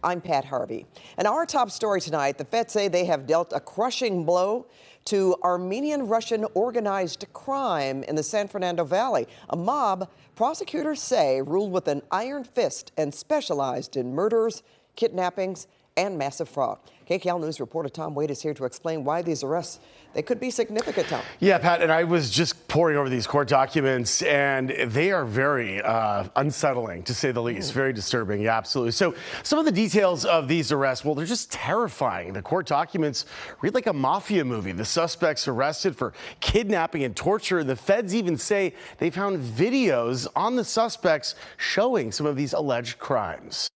I'm Pat Harvey. And our top story tonight, the feds say they have dealt a crushing blow to Armenian-Russian organized crime in the San Fernando Valley. A mob, prosecutors say, ruled with an iron fist and specialized in murders, kidnappings, and massive fraud. KKL News reporter Tom Wade is here to explain why these arrests, they could be significant, Tom. Yeah, Pat, and I was just poring over these court documents, and they are very unsettling, to say the least. Very disturbing, yeah, absolutely. So some of the details of these arrests, well, they're just terrifying. The court documents read like a mafia movie. The suspects arrested for kidnapping and torture. The feds even say they found videos on the suspects showing some of these alleged crimes.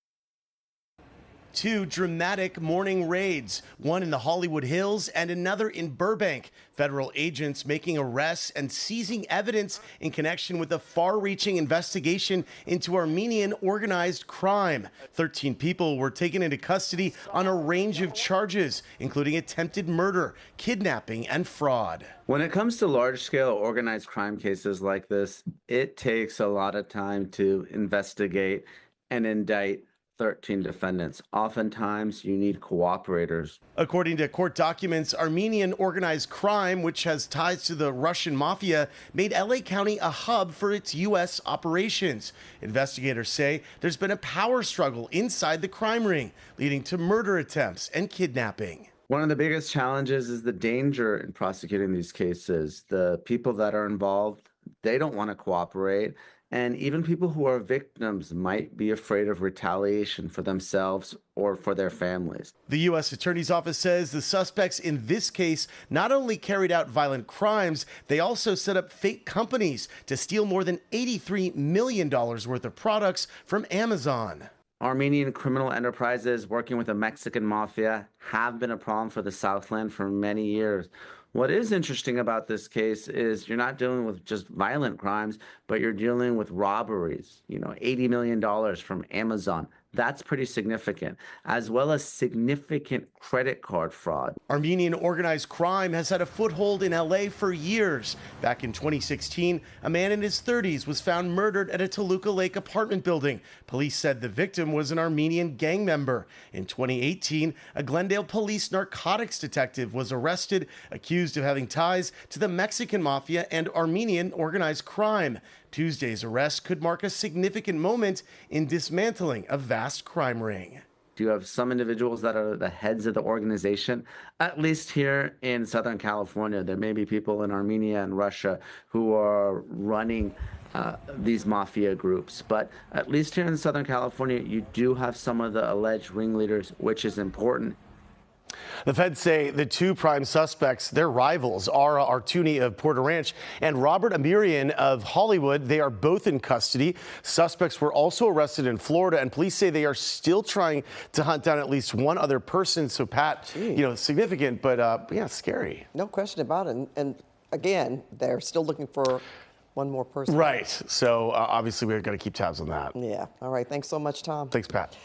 Two dramatic morning raids, one in the Hollywood Hills and another in Burbank. Federal agents making arrests and seizing evidence in connection with a far-reaching investigation into Armenian organized crime. 13 people were taken into custody on a range of charges, including attempted murder, kidnapping, and fraud. When it comes to large-scale organized crime cases like this, it takes a lot of time to investigate and indict 13 defendants. Oftentimes, you need cooperators. According to court documents, Armenian organized crime, which has ties to the Russian mafia, made LA County a hub for its U.S. operations. Investigators say there's been a power struggle inside the crime ring, leading to murder attempts and kidnapping. One of the biggest challenges is the danger in prosecuting these cases. The people that are involved, they don't want to cooperate. And even people who are victims might be afraid of retaliation for themselves or for their families. The U.S. Attorney's Office says the suspects in this case not only carried out violent crimes, they also set up fake companies to steal more than $83 million worth of products from Amazon. Armenian criminal enterprises working with the Mexican mafia have been a problem for the Southland for many years. What is interesting about this case is you're not dealing with just violent crimes, but you're dealing with robberies, $80 million from Amazon. That's pretty significant, as well as significant credit card fraud. Armenian organized crime has had a foothold in LA for years. Back in 2016, a man in his 30s was found murdered at a Toluca Lake apartment building. Police said the victim was an Armenian gang member. In 2018, a Glendale police narcotics detective was arrested, accused of having ties to the Mexican mafia and Armenian organized crime. Tuesday's arrest could mark a significant moment in dismantling a vast crime ring. You have some individuals that are the heads of the organization. At least here in Southern California, there may be people in Armenia and Russia who are running these mafia groups. But at least here in Southern California, you do have some of the alleged ringleaders, which is important. The feds say the two prime suspects, their rivals, Ara Artuni of Porter Ranch and Robert Armenian of Hollywood, they are both in custody. Suspects were also arrested in Florida, and police say they are still trying to hunt down at least one other person. So, Pat, significant, but yeah, scary. No question about it. And again, they're still looking for one more person. Right. So obviously we're going to keep tabs on that. Yeah. All right. Thanks so much, Tom. Thanks, Pat.